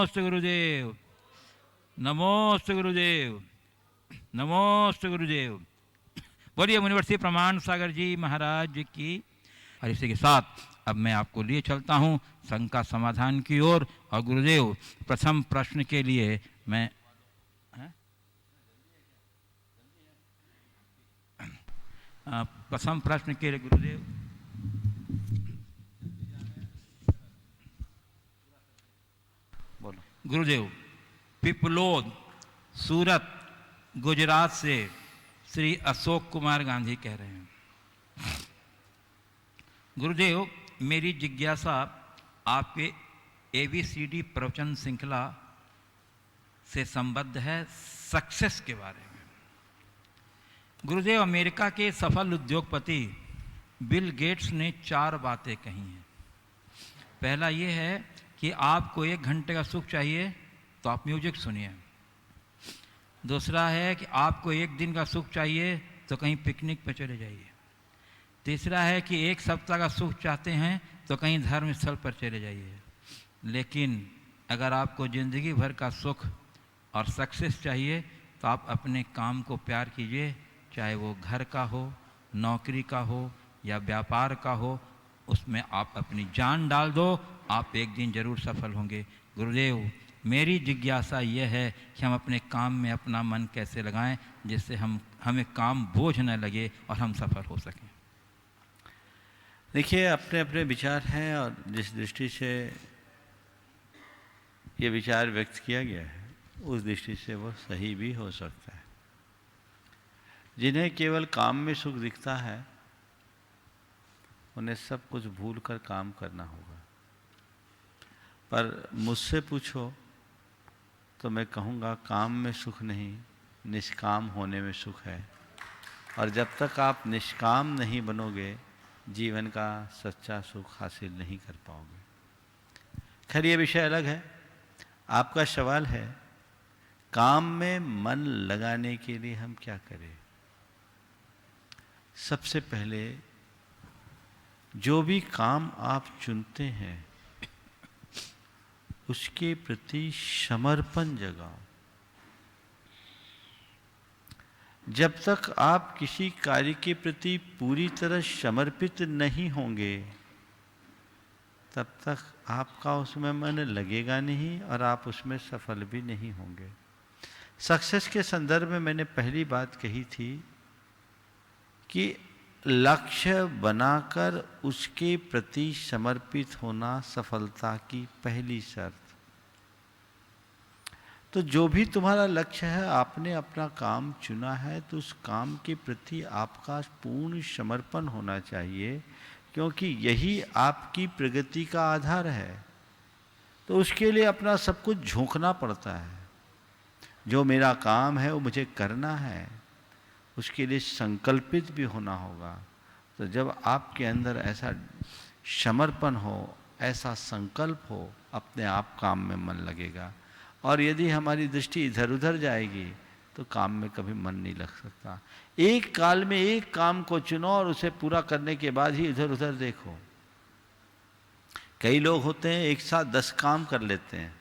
नमोस्तु गुरुदेव, नमोस्तु गुरुदेव, नमोस्तु गुरुदेव। बोलिए मुनिवर्षी प्रमाण सागर जी महाराज की। और इसी के साथ अब मैं आपको लिए चलता हूँ शंका समाधान की ओर। और गुरुदेव प्रथम प्रश्न के लिए मैं प्रथम प्रश्न के लिए गुरुदेव बोलो। गुरुदेव पिपलोद सूरत गुजरात से श्री अशोक कुमार गांधी कह रहे हैं, गुरुदेव मेरी जिज्ञासा आपके ABCD प्रवचन श्रृंखला से संबद्ध है सक्सेस के बारे में। गुरुदेव अमेरिका के सफल उद्योगपति बिल गेट्स ने 4 बातें कही हैं। पहला ये है कि आपको 1 घंटे का सुख चाहिए तो आप म्यूजिक सुनिए। दूसरा है कि आपको 1 दिन का सुख चाहिए तो कहीं पिकनिक पर चले जाइए। तीसरा है कि 1 सप्ताह का सुख चाहते हैं तो कहीं धर्म स्थल पर चले जाइए। लेकिन अगर आपको ज़िंदगी भर का सुख और सक्सेस चाहिए तो आप अपने काम को प्यार कीजिए, चाहे वो घर का हो, नौकरी का हो या व्यापार का हो, उसमें आप अपनी जान डाल दो, आप एक दिन जरूर सफल होंगे। गुरुदेव मेरी जिज्ञासा यह है कि हम अपने काम में अपना मन कैसे लगाएं जिससे हमें काम बोझ न लगे और हम सफल हो सकें। देखिए, अपने अपने विचार हैं और जिस दृष्टि से ये विचार व्यक्त किया गया है उस दृष्टि से वो सही भी हो सकता है। जिन्हें केवल काम में सुख दिखता है उन्हें सब कुछ भूल कर काम करना होगा। पर मुझसे पूछो तो मैं कहूँगा काम में सुख नहीं, निष्काम होने में सुख है। और जब तक आप निष्काम नहीं बनोगे जीवन का सच्चा सुख हासिल नहीं कर पाओगे। खैर ये विषय अलग है। आपका सवाल है काम में मन लगाने के लिए हम क्या करें। सबसे पहले जो भी काम आप चुनते हैं उसके प्रति समर्पण जगाओ। जब तक आप किसी कार्य के प्रति पूरी तरह समर्पित नहीं होंगे तब तक आपका उसमें मन लगेगा नहीं और आप उसमें सफल भी नहीं होंगे। सक्सेस के संदर्भ में मैंने पहली बात कही थी कि लक्ष्य बनाकर उसके प्रति समर्पित होना सफलता की पहली शर्त। तो जो भी तुम्हारा लक्ष्य है, आपने अपना काम चुना है तो उस काम के प्रति आपका पूर्ण समर्पण होना चाहिए, क्योंकि यही आपकी प्रगति का आधार है। तो उसके लिए अपना सब कुछ झोंकना पड़ता है। जो मेरा काम है वो मुझे करना है, उसके लिए संकल्पित भी होना होगा। तो जब आपके अंदर ऐसा समर्पण हो, ऐसा संकल्प हो, अपने आप काम में मन लगेगा। और यदि हमारी दृष्टि इधर उधर जाएगी तो काम में कभी मन नहीं लग सकता। एक काल में एक काम को चुनो और उसे पूरा करने के बाद ही इधर उधर देखो। कई लोग होते हैं एक साथ 10 काम कर लेते हैं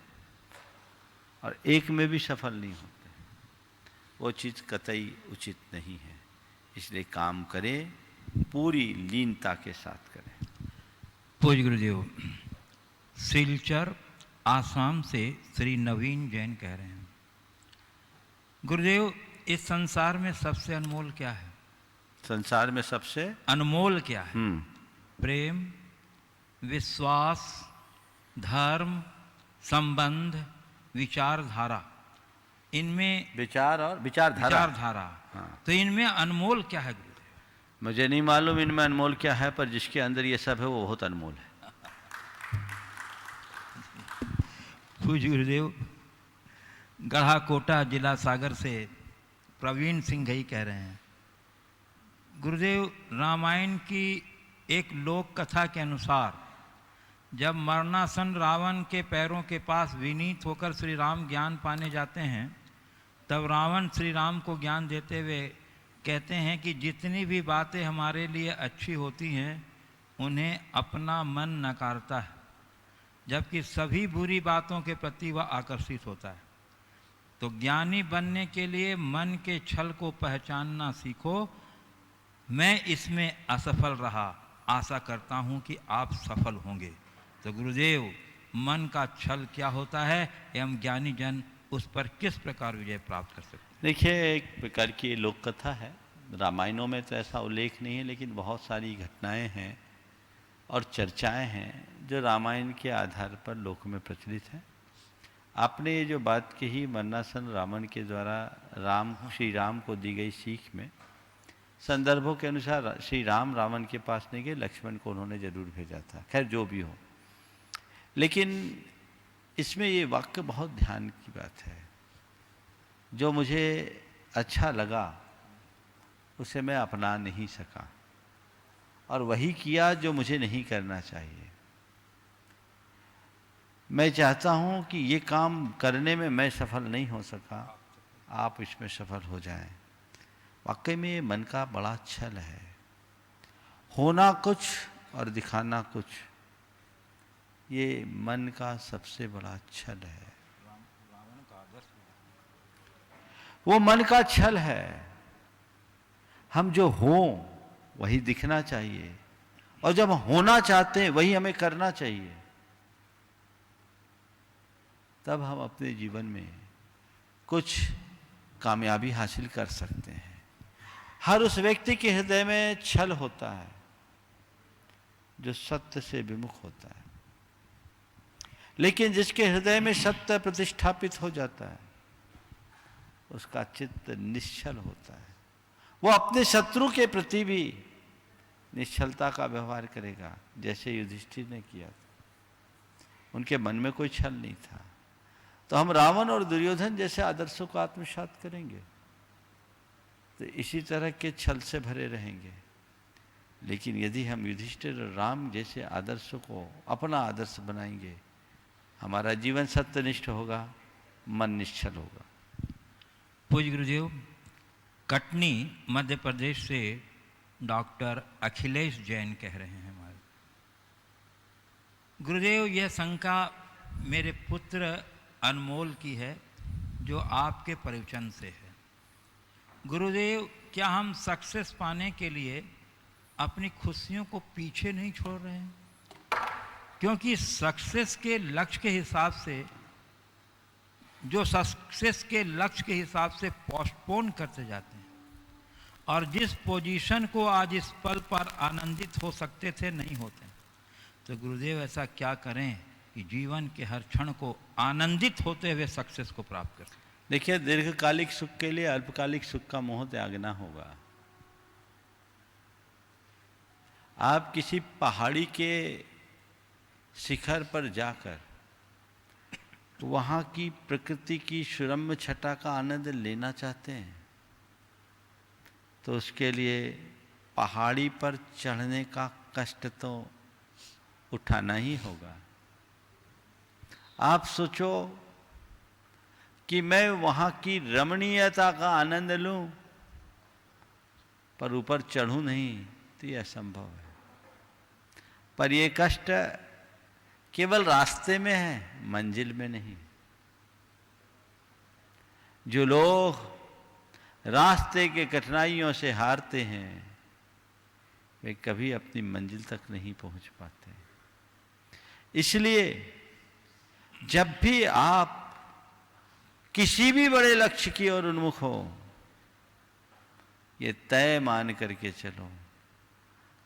और एक में भी सफल नहीं होते। वो चीज़ कतई उचित नहीं है। इसलिए काम करें, पूरी लीनता के साथ करें। पूज्य गुरुदेव सिलचर आसाम से श्री नवीन जैन कह रहे हैं, गुरुदेव इस संसार में सबसे अनमोल क्या है। संसार में सबसे अनमोल क्या है। प्रेम, विश्वास, धर्म, संबंध, विचारधारा। इनमें विचार और विचारधारा। हाँ। तो इनमें अनमोल क्या है गुरुदेव। मुझे नहीं मालूम इनमें अनमोल क्या है, पर जिसके अंदर ये सब है वो बहुत अनमोल है। पूज्य गुरुदेव गढ़ाकोटा जिला सागर से प्रवीण सिंह घई कह रहे हैं, गुरुदेव रामायण की एक लोक कथा के अनुसार जब मरणासन रावण के पैरों के पास विनीत होकर श्री राम ज्ञान पाने जाते हैं तब रावण श्री राम को ज्ञान देते हुए कहते हैं कि जितनी भी बातें हमारे लिए अच्छी होती हैं उन्हें अपना मन नकारता है। जबकि सभी बुरी बातों के प्रति वह आकर्षित होता है। तो ज्ञानी बनने के लिए मन के छल को पहचानना सीखो। मैं इसमें असफल रहा, आशा करता हूं कि आप सफल होंगे। तो गुरुदेव, मन का छल क्या होता है एवं ज्ञानी जन उस पर किस प्रकार विजय प्राप्त कर सकते हैं? देखिए, एक प्रकार की लोक कथा है। रामायणों में तो ऐसा उल्लेख नहीं है, लेकिन बहुत सारी घटनाएं हैं और चर्चाएं हैं जो रामायण के आधार पर लोक में प्रचलित हैं। आपने ये जो बात कही मरणासन रावण के द्वारा श्री राम को दी गई सीख में, संदर्भों के अनुसार श्री राम रावण के पास नहीं गए, लक्ष्मण को उन्होंने जरूर भेजा था। खैर जो भी हो, लेकिन इसमें ये वाक्य बहुत ध्यान की बात है। जो मुझे अच्छा लगा उसे मैं अपना नहीं सका, और वही किया जो मुझे नहीं करना चाहिए। मैं चाहता हूं कि ये काम करने में मैं सफल नहीं हो सका, आप इसमें सफल हो जाएं। वाकई में ये मन का बड़ा छल है। होना कुछ और दिखाना कुछ, ये मन का सबसे बड़ा छल है। वो मन का छल है। हम जो हों वही दिखना चाहिए, और जब होना चाहते हैं वही हमें करना चाहिए। तब हम अपने जीवन में कुछ कामयाबी हासिल कर सकते हैं। हर उस व्यक्ति के हृदय में छल होता है जो सत्य से विमुख होता है, लेकिन जिसके हृदय में सत्य प्रतिष्ठापित हो जाता है उसका चित्त निश्चल होता है। वो अपने शत्रु के प्रति भी निश्चलता का व्यवहार करेगा, जैसे युधिष्ठिर ने किया था। उनके मन में कोई छल नहीं था। तो हम रावण और दुर्योधन जैसे आदर्शों को आत्मसात करेंगे तो इसी तरह के छल से भरे रहेंगे। लेकिन यदि हम युधिष्ठिर और राम जैसे आदर्शों को अपना आदर्श बनाएंगे, हमारा जीवन सत्यनिष्ठ होगा, मन निश्चल होगा। पूज्य गुरुदेव, कटनी मध्य प्रदेश से डॉक्टर अखिलेश जैन कह रहे हैं हमारे गुरुदेव, यह शंका मेरे पुत्र अनमोल की है जो आपके प्रवचन से है। गुरुदेव, क्या हम सक्सेस पाने के लिए अपनी खुशियों को पीछे नहीं छोड़ रहे हैं? क्योंकि सक्सेस के लक्ष्य के हिसाब से, जो सक्सेस के लक्ष्य के हिसाब से पोस्टपोन करते जाते हैं, और जिस पोजीशन को आज इस पल पर आनंदित हो सकते थे नहीं होते। तो गुरुदेव, ऐसा क्या करें कि जीवन के हर क्षण को आनंदित होते हुए सक्सेस को प्राप्त कर सकें? देखिए, दीर्घकालिक सुख के लिए अल्पकालिक सुख का मोह त्यागना होगा। आप किसी पहाड़ी के शिखर पर जाकर वहाँ की प्रकृति की सुरम्य छटा का आनंद लेना चाहते हैं तो उसके लिए पहाड़ी पर चढ़ने का कष्ट तो उठाना ही होगा। आप सोचो कि मैं वहाँ की रमणीयता का आनंद लूं पर ऊपर चढ़ूं नहीं, तो ये असंभव है। पर ये कष्ट केवल रास्ते में है, मंजिल में नहीं। जो लोग रास्ते के कठिनाइयों से हारते हैं वे कभी अपनी मंजिल तक नहीं पहुंच पाते। इसलिए जब भी आप किसी भी बड़े लक्ष्य की ओर उन्मुख हो, ये तय मान करके चलो,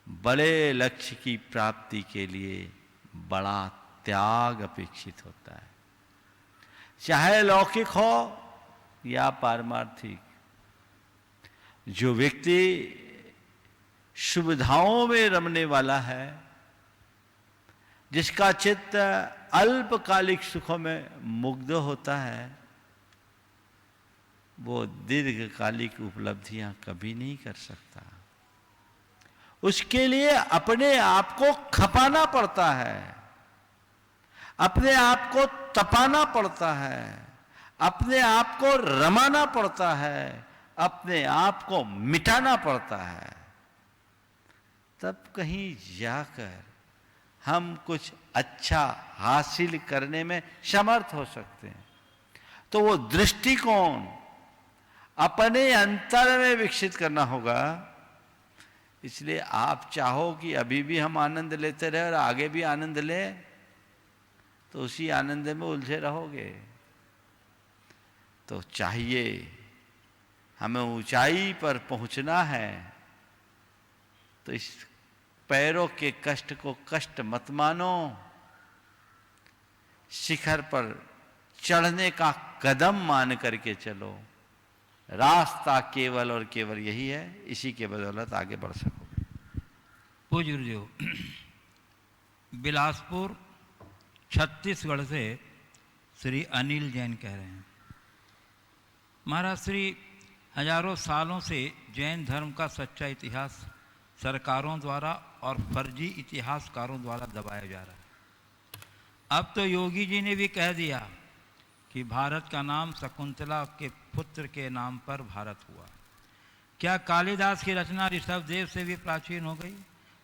बड़े लक्ष्य की प्राप्ति के लिए बड़ा त्याग अपेक्षित होता है। चाहे लौकिक हो या पारमार्थिक। जो व्यक्ति सुविधाओं में रमने वाला है, जिसका चित्त अल्पकालिक सुखों में मुग्ध होता है, वो दीर्घकालिक उपलब्धियां कभी नहीं कर सकता। उसके लिए अपने आप को खपाना पड़ता है, अपने आप को तपाना पड़ता है, अपने आप को रमाना पड़ता है, अपने आप को मिटाना पड़ता है। तब कहीं जाकर हम कुछ अच्छा हासिल करने में समर्थ हो सकते हैं। तो वो दृष्टिकोण अपने अंतर में विकसित करना होगा। इसलिए आप चाहो कि अभी भी हम आनंद लेते रहे और आगे भी आनंद लें, तो उसी आनंद में उलझे रहोगे। तो चाहिए हमें ऊंचाई पर पहुंचना है, तो इस पैरों के कष्ट को कष्ट मत मानो, शिखर पर चढ़ने का कदम मान करके चलो। रास्ता केवल और केवल यही है, इसी के बदौलत आगे बढ़ सकोगे। पूज्य गुरुदेव, बिलासपुर छत्तीसगढ़ से श्री अनिल जैन कह रहे हैं, महाराज श्री हजारों सालों से जैन धर्म का सच्चा इतिहास सरकारों द्वारा और फर्जी इतिहासकारों द्वारा दबाया जा रहा है। अब तो योगी जी ने भी कह दिया कि भारत का नाम शकुंतला के पुत्र के नाम पर भारत हुआ। क्या कालिदास की रचना ऋषभदेव से भी प्राचीन हो गई?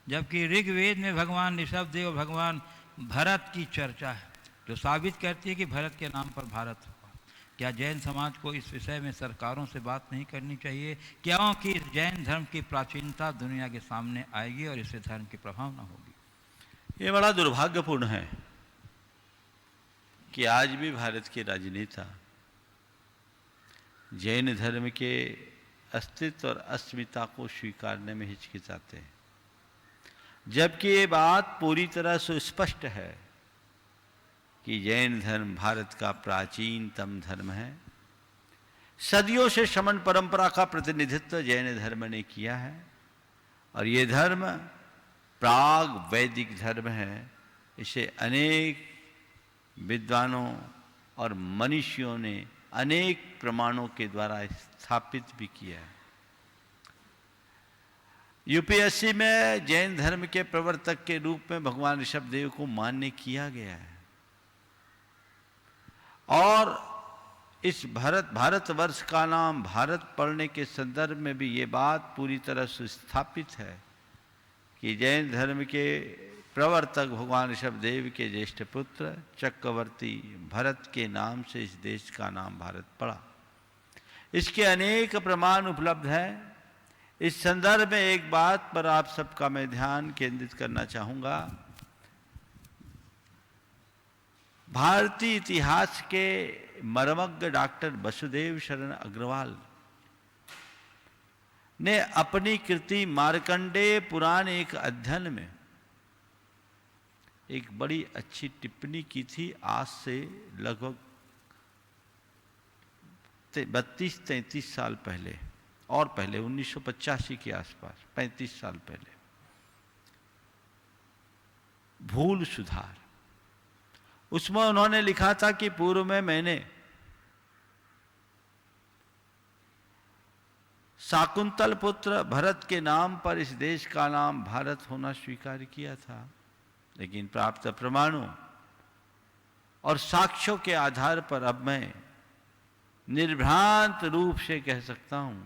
जबकि ऋग्वेद में भगवान ऋषभदेव और भगवान भरत की चर्चा है, जो साबित करती है कि भरत के नाम पर भारत हुआ। क्या जैन समाज को इस विषय में सरकारों से बात नहीं करनी चाहिए? क्योंकि जैन धर्म की प्राचीनता दुनिया के सामने आएगी और इससे धर्म की प्रभाव न होगी। ये बड़ा दुर्भाग्यपूर्ण है कि आज भी भारत के राजनेता जैन धर्म के अस्तित्व और अस्मिता को स्वीकारने में हिचकिचाते हैं, जबकि ये बात पूरी तरह सुस्पष्ट है कि जैन धर्म भारत का प्राचीनतम धर्म है। सदियों से शमन परंपरा का प्रतिनिधित्व जैन धर्म ने किया है और ये धर्म प्राग वैदिक धर्म है। इसे अनेक विद्वानों और मनीषियों ने अनेक प्रमाणों के द्वारा स्थापित भी किया है। यूपीएससी में जैन धर्म के प्रवर्तक के रूप में भगवान ऋषभदेव को मान्य किया गया है और इस भारतवर्ष का नाम भारत पढ़ने के संदर्भ में भी ये बात पूरी तरह से स्थापित है कि जैन धर्म के प्रवर्तक भगवान ऋषभदेव के ज्येष्ठ पुत्र चक्रवर्ती भरत के नाम से इस देश का नाम भारत पड़ा। इसके अनेक प्रमाण उपलब्ध हैं। इस संदर्भ में एक बात पर आप सबका मैं ध्यान केंद्रित करना चाहूँगा। भारतीय इतिहास के मर्मज्ञ डॉक्टर वसुदेव शरण अग्रवाल ने अपनी कृति मार्कंडेय पुराण एक अध्ययन में एक बड़ी अच्छी टिप्पणी की थी। आज से लगभग 32-33 साल पहले और पहले 1985 के आसपास, 35 साल पहले। भूल सुधार, उसमें उन्होंने लिखा था कि पूर्व में मैंने शाकुंतल पुत्र भरत के नाम पर इस देश का नाम भारत होना स्वीकार किया था, लेकिन प्राप्त प्रमाणों और साक्ष्यों के आधार पर अब मैं निर्भ्रांत रूप से कह सकता हूं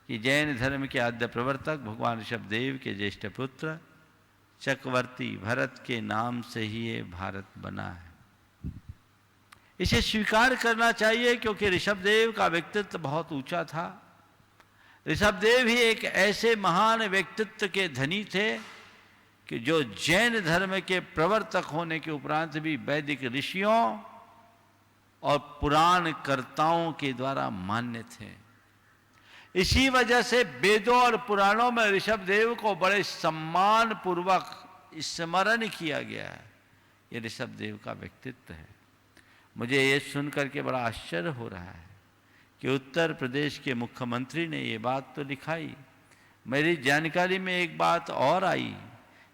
कि जैन धर्म के आद्य प्रवर्तक भगवान ऋषभदेव के ज्येष्ठ पुत्र चक्रवर्ती भरत के नाम से ही ये भारत बना है। इसे स्वीकार करना चाहिए क्योंकि ऋषभदेव का व्यक्तित्व बहुत ऊंचा था। ऋषभदेव ही एक ऐसे महान व्यक्तित्व के धनी थे कि जो जैन धर्म के प्रवर्तक होने के उपरांत भी वैदिक ऋषियों और पुराण कर्ताओं के द्वारा मान्य थे। इसी वजह से वेदों और पुराणों में ऋषभदेव को बड़े सम्मान पूर्वक स्मरण किया गया है। ये ऋषभदेव का व्यक्तित्व है। मुझे ये सुनकर के बड़ा आश्चर्य हो रहा है कि उत्तर प्रदेश के मुख्यमंत्री ने ये बात तो लिखाई, मेरी जानकारी में एक बात और आई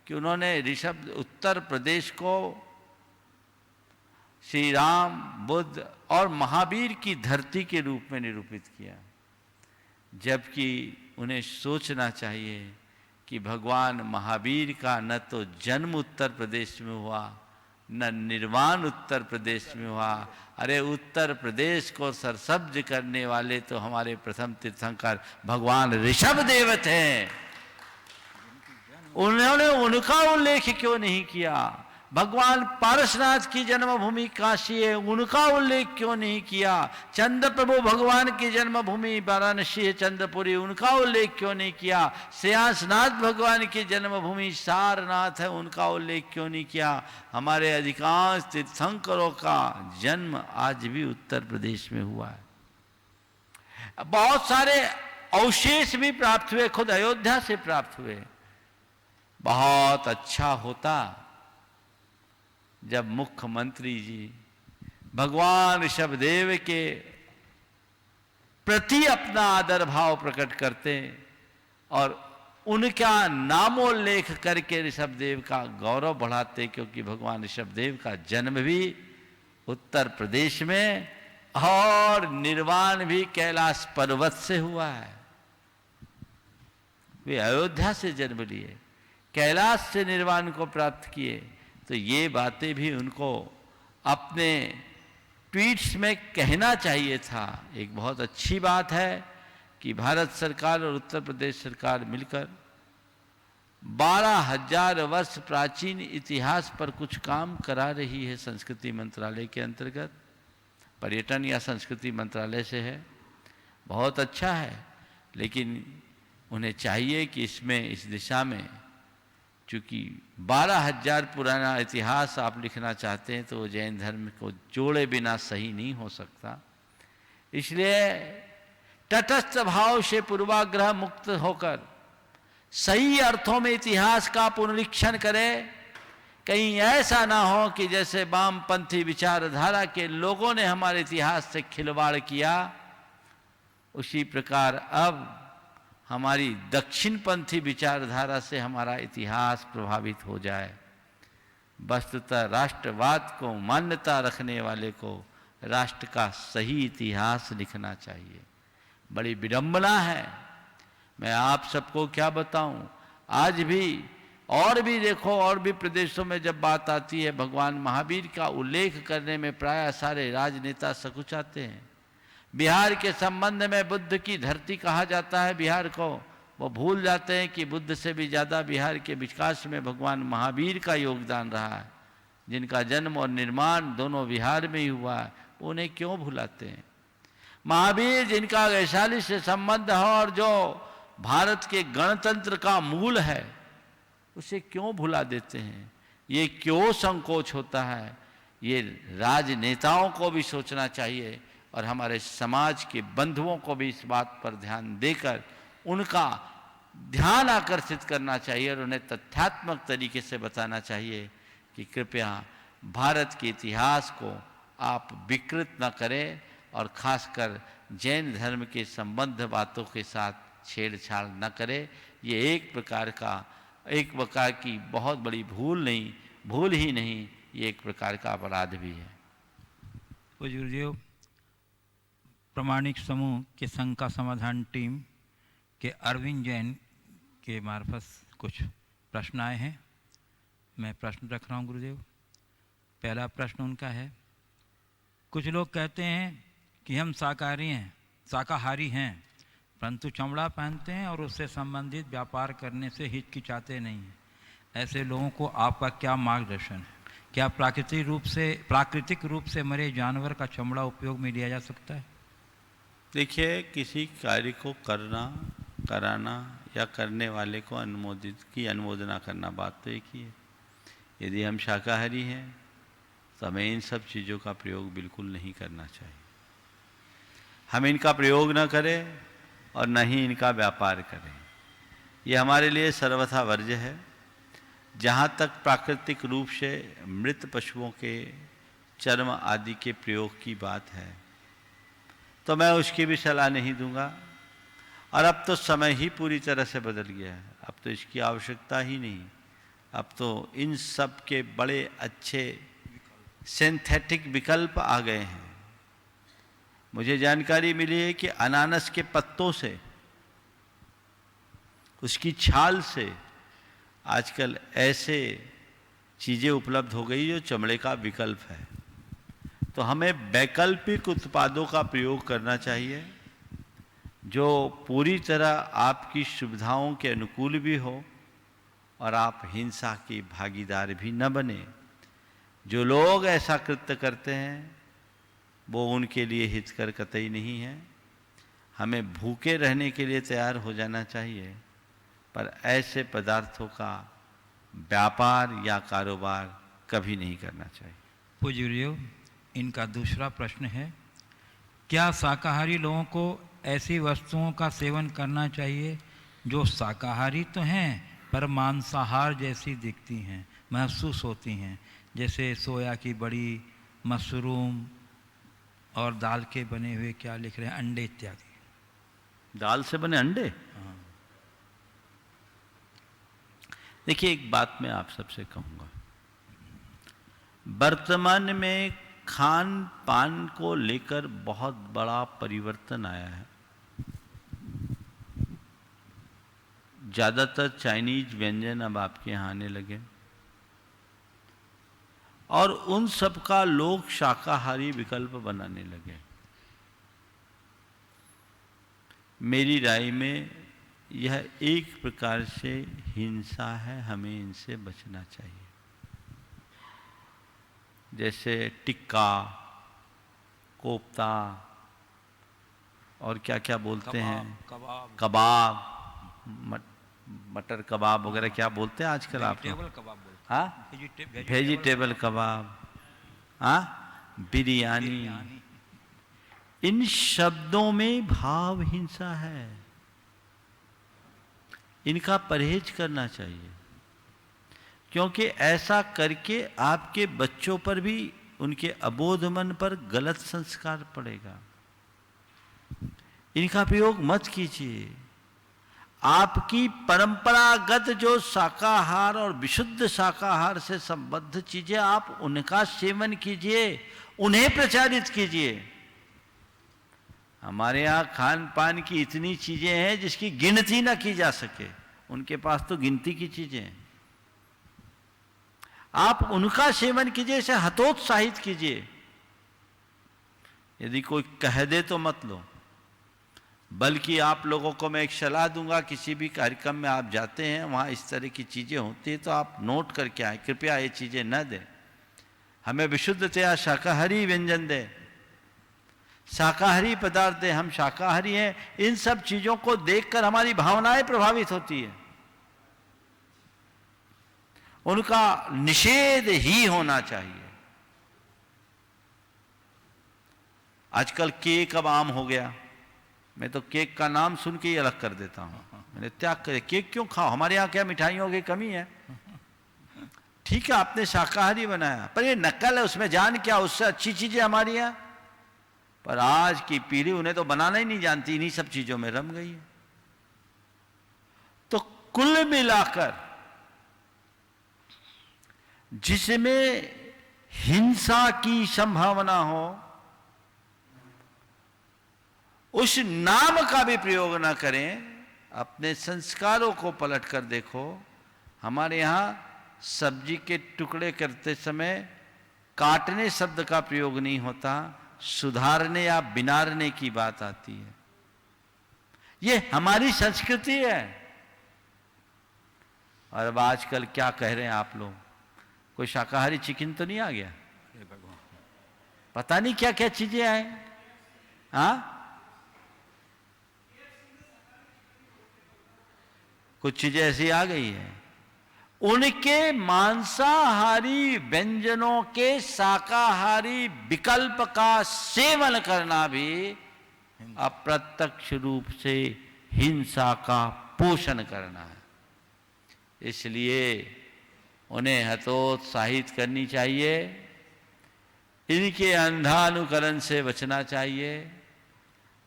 कि उन्होंने उत्तर प्रदेश को श्री राम, बुद्ध और महावीर की धरती के रूप में निरूपित किया, जबकि उन्हें सोचना चाहिए कि भगवान महावीर का न तो जन्म उत्तर प्रदेश में हुआ, न निर्वाण उत्तर प्रदेश में हुआ। अरे उत्तर प्रदेश को सरसब्ज करने वाले तो हमारे प्रथम तीर्थंकर भगवान ऋषभदेव थे। उन्होंने उनका उल्लेख क्यों नहीं किया? भगवान पारसनाथ की जन्मभूमि काशी है, उनका उल्लेख क्यों नहीं किया? चंद्र प्रभु भगवान की जन्मभूमि वाराणसी है, चंद्रपुरी, उनका उल्लेख क्यों नहीं किया? श्रेयांसनाथ भगवान की जन्मभूमि सारनाथ है, उनका उल्लेख क्यों नहीं किया? हमारे अधिकांश तीर्थंकरों का जन्म आज भी उत्तर प्रदेश में हुआ है। बहुत सारे अवशेष भी प्राप्त हुए, खुद अयोध्या से प्राप्त हुए। बहुत अच्छा होता जब मुख्यमंत्री जी भगवान ऋषभदेव के प्रति अपना आदर भाव प्रकट करते और उनका नामोल्लेख करके ऋषभदेव का गौरव बढ़ाते, क्योंकि भगवान ऋषभदेव का जन्म भी उत्तर प्रदेश में और निर्वाण भी कैलाश पर्वत से हुआ है। वे अयोध्या से जन्म लिए, कैलाश से निर्वाण को प्राप्त किए। तो ये बातें भी उनको अपने ट्वीट्स में कहना चाहिए था। एक बहुत अच्छी बात है कि भारत सरकार और उत्तर प्रदेश सरकार मिलकर 12,000 वर्ष प्राचीन इतिहास पर कुछ काम करा रही है। संस्कृति मंत्रालय के अंतर्गत, पर्यटन या संस्कृति मंत्रालय से है, बहुत अच्छा है। लेकिन उन्हें चाहिए कि इसमें, इस दिशा में, चूँकि 12,000 पुराना इतिहास आप लिखना चाहते हैं तो जैन धर्म को जोड़े बिना सही नहीं हो सकता। इसलिए तटस्थ भाव से पूर्वाग्रह मुक्त होकर सही अर्थों में इतिहास का पुनरीक्षण करें। कहीं ऐसा ना हो कि जैसे वामपंथी विचारधारा के लोगों ने हमारे इतिहास से खिलवाड़ किया, उसी प्रकार अब हमारी दक्षिणपंथी विचारधारा से हमारा इतिहास प्रभावित हो जाए। वस्तुतः राष्ट्रवाद को मान्यता रखने वाले को राष्ट्र का सही इतिहास लिखना चाहिए। बड़ी विडंबना है, मैं आप सबको क्या बताऊं। आज भी और भी देखो, और भी प्रदेशों में जब बात आती है भगवान महावीर का उल्लेख करने में प्रायः सारे राजनेता सकुचाते हैं। बिहार के संबंध में बुद्ध की धरती कहा जाता है बिहार को, वो भूल जाते हैं कि बुद्ध से भी ज़्यादा बिहार के विकास में भगवान महावीर का योगदान रहा है, जिनका जन्म और निर्माण दोनों बिहार में ही हुआ है। उन्हें क्यों भुलाते हैं? महावीर जिनका वैशाली से संबंध है और जो भारत के गणतंत्र का मूल है, उसे क्यों भुला देते हैं? ये क्यों संकोच होता है? ये राजनेताओं को भी सोचना चाहिए और हमारे समाज के बंधुओं को भी इस बात पर ध्यान देकर उनका ध्यान आकर्षित करना चाहिए और उन्हें तथ्यात्मक तरीके से बताना चाहिए कि कृपया भारत के इतिहास को आप विकृत न करें और खासकर जैन धर्म के संबंध बातों के साथ छेड़छाड़ न करें। ये एक प्रकार की बहुत बड़ी भूल ही नहीं, ये एक प्रकार का अपराध भी है। गुरुदेव, प्रामाणिक समूह के संघ का समाधान टीम के अरविंद जैन के मार्फत कुछ प्रश्न आए हैं। मैं प्रश्न रख रहा हूँ गुरुदेव। पहला प्रश्न उनका है, कुछ लोग कहते हैं कि हम शाकाहारी हैं परंतु चमड़ा पहनते हैं और उससे संबंधित व्यापार करने से हिचकिचाते नहीं हैं। ऐसे लोगों को आपका क्या मार्गदर्शन है? क्या प्राकृतिक रूप से मरे जानवर का चमड़ा उपयोग में लिया जा सकता है? देखिए, किसी कार्य को कराना या करने वाले को अनुमोदना करना, बात तो एक ही है। यदि हम शाकाहारी हैं तो हमें इन सब चीज़ों का प्रयोग बिल्कुल नहीं करना चाहिए। हम इनका प्रयोग न करें और न ही इनका व्यापार करें, ये हमारे लिए सर्वथा वर्ज्य है। जहाँ तक प्राकृतिक रूप से मृत पशुओं के चर्म आदि के प्रयोग की बात है तो मैं उसकी भी सलाह नहीं दूंगा। और अब तो समय ही पूरी तरह से बदल गया है, अब तो इसकी आवश्यकता ही नहीं। अब तो इन सब के बड़े अच्छे सिंथेटिक विकल्प आ गए हैं। मुझे जानकारी मिली है कि अनानास के पत्तों से, उसकी छाल से आजकल ऐसे चीज़ें उपलब्ध हो गई जो चमड़े का विकल्प है। तो हमें वैकल्पिक उत्पादों का प्रयोग करना चाहिए जो पूरी तरह आपकी सुविधाओं के अनुकूल भी हो और आप हिंसा की भागीदार भी न बने। जो लोग ऐसा कृत्य करते हैं वो उनके लिए हितकर कतई नहीं है। हमें भूखे रहने के लिए तैयार हो जाना चाहिए, पर ऐसे पदार्थों का व्यापार या कारोबार कभी नहीं करना चाहिए। पूज्य गुरुदेव, इनका दूसरा प्रश्न है, क्या शाकाहारी लोगों को ऐसी वस्तुओं का सेवन करना चाहिए जो शाकाहारी तो हैं पर मांसाहार जैसी दिखती हैं, महसूस होती हैं, जैसे सोया की बड़ी, मशरूम और दाल के बने हुए, क्या लिख रहे हैं, अंडे इत्यादि? दाल से बने अंडे? हाँ। देखिए, एक बात मैं आप सबसे कहूँगा, वर्तमान में खान पान को लेकर बहुत बड़ा परिवर्तन आया है। ज़्यादातर चाइनीज व्यंजन अब आपके यहाँ आने लगे और उन सब का लोग शाकाहारी विकल्प बनाने लगे। मेरी राय में यह एक प्रकार से हिंसा है, हमें इनसे बचना चाहिए। जैसे टिक्का, कोफ्ता और क्या क्या बोलते हैं, कबाब, मटर कबाब वगैरह, क्या बोलते हैं आजकल आप? वेजिटेबल कबाब बोलते हैं। हाँ, वेजिटेबल कबाब, हाँ, बिरयानी। इन शब्दों में भाव हिंसा है, इनका परहेज करना चाहिए, क्योंकि ऐसा करके आपके बच्चों पर भी, उनके अबोध मन पर गलत संस्कार पड़ेगा। इनका प्रयोग मत कीजिए। आपकी परंपरागत जो शाकाहार और विशुद्ध शाकाहार से संबद्ध चीजें, आप उनका सेवन कीजिए, उन्हें प्रचारित कीजिए। हमारे यहाँ खान पान की इतनी चीजें हैं जिसकी गिनती ना की जा सके, उनके पास तो गिनती की चीजें हैं। आप उनका सेवन कीजिए, इसे हतोत्साहित कीजिए। यदि कोई कह दे तो मत लो, बल्कि आप लोगों को मैं एक सलाह दूंगा, किसी भी कार्यक्रम में आप जाते हैं, वहाँ इस तरह की चीज़ें होती हैं तो आप नोट करके आए, कृपया ये चीज़ें न दें। हमें विशुद्धतया शाकाहारी व्यंजन दें, शाकाहारी पदार्थ दें, हम शाकाहारी हैं। इन सब चीज़ों को देखकर हमारी भावनाएं प्रभावित होती है, उनका निषेध ही होना चाहिए। आजकल केक अब आम हो गया, मैं तो केक का नाम सुन के ही अलग कर देता हूं। मैंने त्याग करे, केक क्यों खाओ, हमारे यहाँ क्या मिठाइयों की कमी है? ठीक है, आपने शाकाहारी बनाया, पर ये नकल है, उसमें जान क्या, उससे अच्छी चीजें हमारी यहाँ। पर आज की पीढ़ी उन्हें तो बनाना ही नहीं जानती, इन्हीं सब चीजों में रम गई है। तो कुल मिलाकर जिसमें हिंसा की संभावना हो, उस नाम का भी प्रयोग ना करें। अपने संस्कारों को पलट कर देखो। हमारे यहाँ सब्जी के टुकड़े करते समय काटने शब्द का प्रयोग नहीं होता, सुधारने या बिनारने की बात आती है। ये हमारी संस्कृति है। और अब आजकल क्या कह रहे हैं आप लोग, कोई शाकाहारी चिकन तो नहीं आ गया? पता नहीं क्या क्या चीजें आए। हाँ, कुछ चीजें ऐसी आ गई है। उनके मांसाहारी व्यंजनों के शाकाहारी विकल्प का सेवन करना भी अप्रत्यक्ष रूप से हिंसा का पोषण करना है। इसलिए उन्हें हतोत्साहित करनी चाहिए, इनके अंधानुकरण से बचना चाहिए।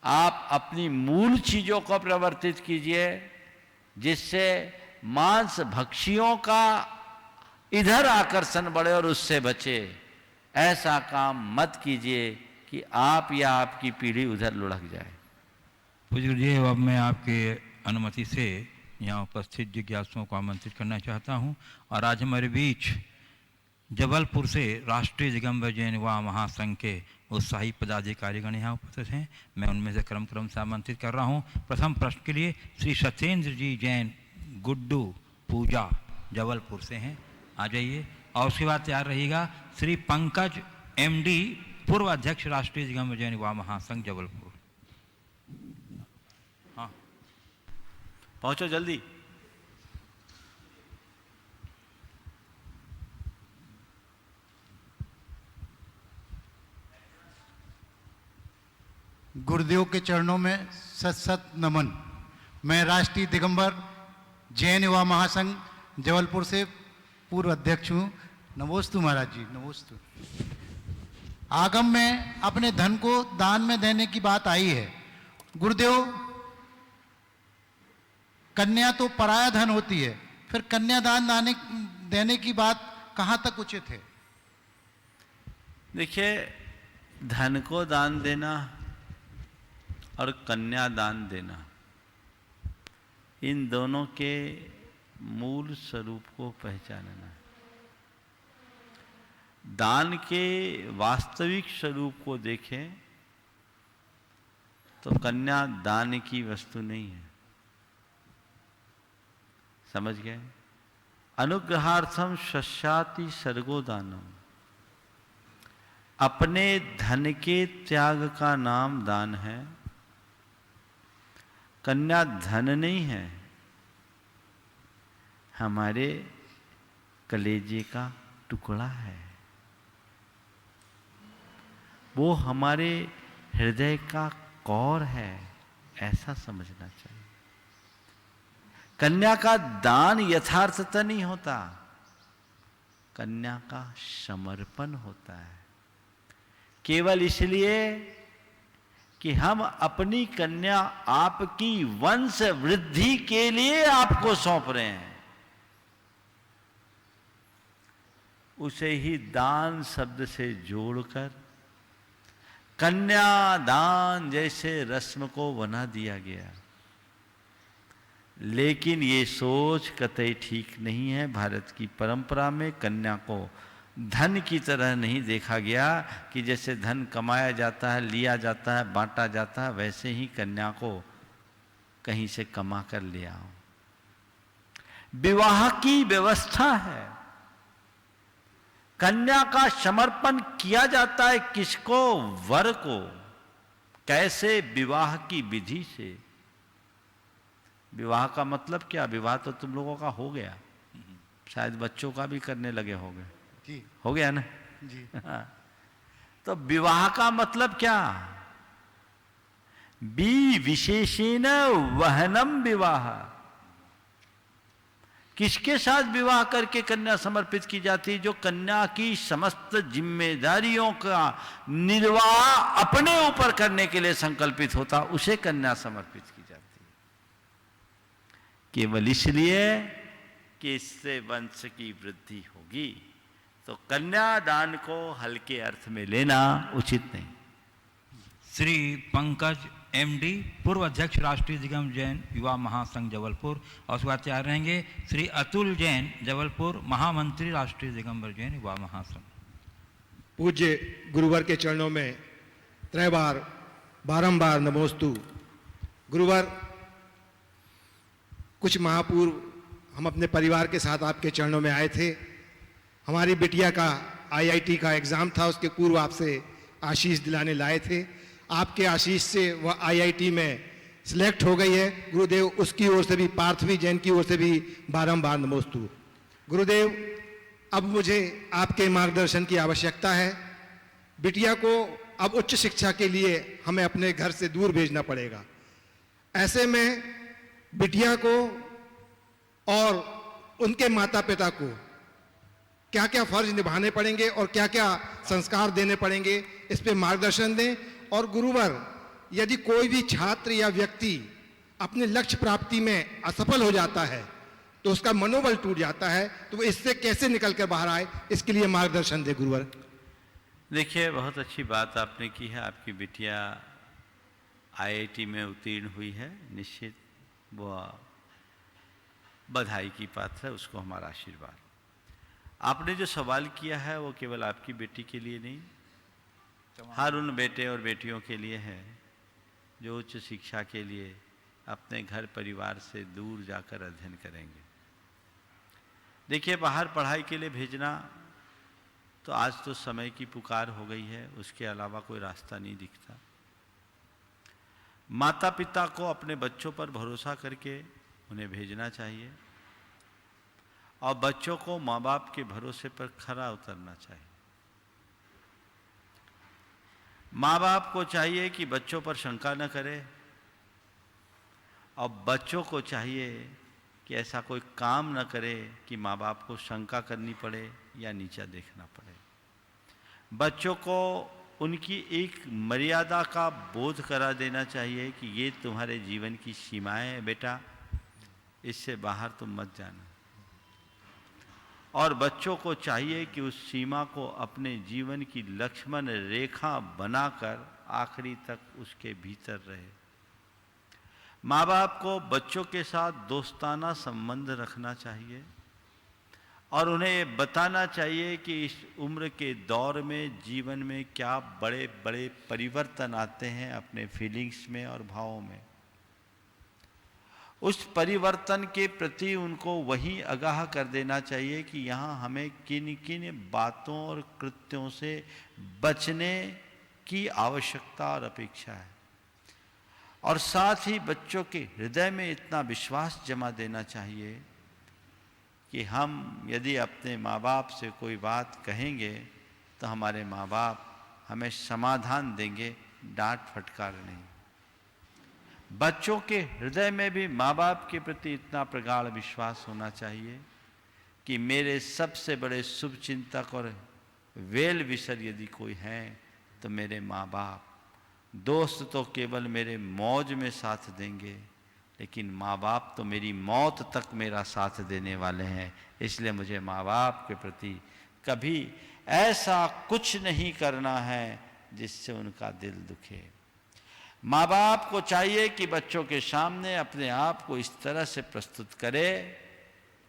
आप अपनी मूल चीजों को प्रवर्तित कीजिए, जिससे मांस भक्षियों का इधर आकर्षण बढ़े और उससे बचे। ऐसा काम मत कीजिए कि आप या आपकी पीढ़ी उधर लुढ़क जाए। पूज्य जी, अब मैं आपके अनुमति से यहाँ उपस्थित जिज्ञासुओं को आमंत्रित करना चाहता हूँ। और आज हमारे बीच जबलपुर से राष्ट्रीय दिगंबर जैन युवा महासंघ के उत्साही पदाधिकारीगण यहाँ उपस्थित हैं। मैं उनमें से क्रम से आमंत्रित कर रहा हूँ। प्रथम प्रश्न के लिए श्री सत्येंद्र जी जैन, गुड्डू, पूजा, जबलपुर से हैं, आ जाइए। और उसके बाद तैयार रहिएगा श्री पंकज एमडी, पूर्व अध्यक्ष राष्ट्रीय दिगंबर जैन युवा महासंघ जबलपुर। हाँ, पहुंचो जल्दी। गुरुदेव के चरणों में सत सत नमन। मैं राष्ट्रीय दिगंबर जैन युवा महासंघ जबलपुर से पूर्व अध्यक्ष हूँ। नमोस्तु महाराज जी, नमोस्तु। आगम में अपने धन को दान में देने की बात आई है। गुरुदेव, कन्या तो पराया धन होती है, फिर कन्यादान देने की बात कहाँ तक उचित है? देखिए, धन को दान देना और कन्यादान देना, इन दोनों के मूल स्वरूप को पहचानना है। दान के वास्तविक स्वरूप को देखें तो कन्या दान की वस्तु नहीं है। समझ गए? अनुग्रहार्थम शस्याति सर्गो दानम, अपने धन के त्याग का नाम दान है। कन्या धन नहीं है, हमारे कलेजे का टुकड़ा है, वो हमारे हृदय का कौर है, ऐसा समझना चाहिए। कन्या का दान यथार्थता नहीं होता, कन्या का समर्पण होता है। केवल इसलिए कि हम अपनी कन्या आपकी वंश वृद्धि के लिए आपको सौंप रहे हैं, उसे ही दान शब्द से जोड़कर कन्यादान जैसे रस्म को बना दिया गया। लेकिन ये सोच कतई ठीक नहीं है। भारत की परंपरा में कन्या को धन की तरह नहीं देखा गया कि जैसे धन कमाया जाता है, लिया जाता है, बांटा जाता है, वैसे ही कन्या को कहीं से कमा कर ले आओ। विवाह की व्यवस्था है, कन्या का समर्पण किया जाता है। किसको? वर को। कैसे? विवाह की विधि से। विवाह का मतलब क्या? विवाह तो तुम लोगों का हो गया, शायद बच्चों का भी करने लगे होंगे जी, हो गया ना जी। तो विवाह का मतलब क्या? बी विशेषेण वहनम विवाह। किसके साथ विवाह करके कन्या समर्पित की जाती है? जो कन्या की समस्त जिम्मेदारियों का निर्वाह अपने ऊपर करने के लिए संकल्पित होता, उसे कन्या समर्पित की जाती है। केवल इसलिए कि इससे वंश की वृद्धि होगी। तो कन्यादान को हल्के अर्थ में लेना उचित नहीं। श्री पंकज एमडी, पूर्व अध्यक्ष राष्ट्रीय दिगंबर जैन युवा महासंघ जबलपुर। और उसके बाद तैयार रहेंगे श्री अतुल जैन, जबलपुर, महामंत्री राष्ट्रीय दिगंबर जैन युवा महासंघ। पूज्य गुरुवर के चरणों में त्रैबार बारंबार नमोस्तु। गुरुवर, कुछ माह पूर्व हम अपने परिवार के साथ आपके चरणों में आए थे। हमारी बिटिया का आईआईटी का एग्ज़ाम था, उसके पूर्व आपसे आशीष दिलाने लाए थे। आपके आशीष से वह आईआईटी में सिलेक्ट हो गई है। गुरुदेव, उसकी ओर से भी, पार्थवी जैन की ओर से भी बारंबार नमोस्तु। गुरुदेव, अब मुझे आपके मार्गदर्शन की आवश्यकता है। बिटिया को अब उच्च शिक्षा के लिए हमें अपने घर से दूर भेजना पड़ेगा। ऐसे में बिटिया को और उनके माता पिता को क्या क्या फर्ज निभाने पड़ेंगे और क्या क्या संस्कार देने पड़ेंगे, इस पे मार्गदर्शन दें। और गुरुवर, यदि कोई भी छात्र या व्यक्ति अपने लक्ष्य प्राप्ति में असफल हो जाता है तो उसका मनोबल टूट जाता है, तो वो इससे कैसे निकल कर बाहर आए, इसके लिए मार्गदर्शन दे गुरुवर। देखिए, बहुत अच्छी बात आपने की है। आपकी बिटिया आईआईटी में उत्तीर्ण हुई है, निश्चित वो बधाई की पात्र है, उसको हमारा आशीर्वाद। आपने जो सवाल किया है वो केवल आपकी बेटी के लिए नहीं, हर उन बेटे और बेटियों के लिए है जो उच्च शिक्षा के लिए अपने घर परिवार से दूर जाकर अध्ययन करेंगे। देखिए, बाहर पढ़ाई के लिए भेजना तो आज तो समय की पुकार हो गई है, उसके अलावा कोई रास्ता नहीं दिखता। माता पिता को अपने बच्चों पर भरोसा करके उन्हें भेजना चाहिए और बच्चों को माँ बाप के भरोसे पर खरा उतरना चाहिए। माँ बाप को चाहिए कि बच्चों पर शंका न करे और बच्चों को चाहिए कि ऐसा कोई काम न करे कि माँ बाप को शंका करनी पड़े या नीचा देखना पड़े। बच्चों को उनकी एक मर्यादा का बोध करा देना चाहिए कि ये तुम्हारे जीवन की सीमाएं हैं बेटा, इससे बाहर तुम मत जाना। और बच्चों को चाहिए कि उस सीमा को अपने जीवन की लक्ष्मण रेखा बनाकर आखिरी तक उसके भीतर रहे। माँ बाप को बच्चों के साथ दोस्ताना संबंध रखना चाहिए और उन्हें ये बताना चाहिए कि इस उम्र के दौर में जीवन में क्या बड़े बड़े परिवर्तन आते हैं अपने फीलिंग्स में और भावों में। उस परिवर्तन के प्रति उनको वही आगाह कर देना चाहिए कि यहाँ हमें किन किन बातों और कृत्यों से बचने की आवश्यकता और अपेक्षा है। और साथ ही बच्चों के हृदय में इतना विश्वास जमा देना चाहिए कि हम यदि अपने माँ बाप से कोई बात कहेंगे तो हमारे माँ बाप हमें समाधान देंगे, डांट फटकार नहीं। बच्चों के हृदय में भी माँ बाप के प्रति इतना प्रगाढ़ विश्वास होना चाहिए कि मेरे सबसे बड़े शुभ चिंतक और वेल विशर यदि कोई हैं तो मेरे माँ बाप। दोस्त तो केवल मेरे मौज में साथ देंगे, लेकिन माँ बाप तो मेरी मौत तक मेरा साथ देने वाले हैं। इसलिए मुझे माँ बाप के प्रति कभी ऐसा कुछ नहीं करना है जिससे उनका दिल दुखे। माँ बाप को चाहिए कि बच्चों के सामने अपने आप को इस तरह से प्रस्तुत करे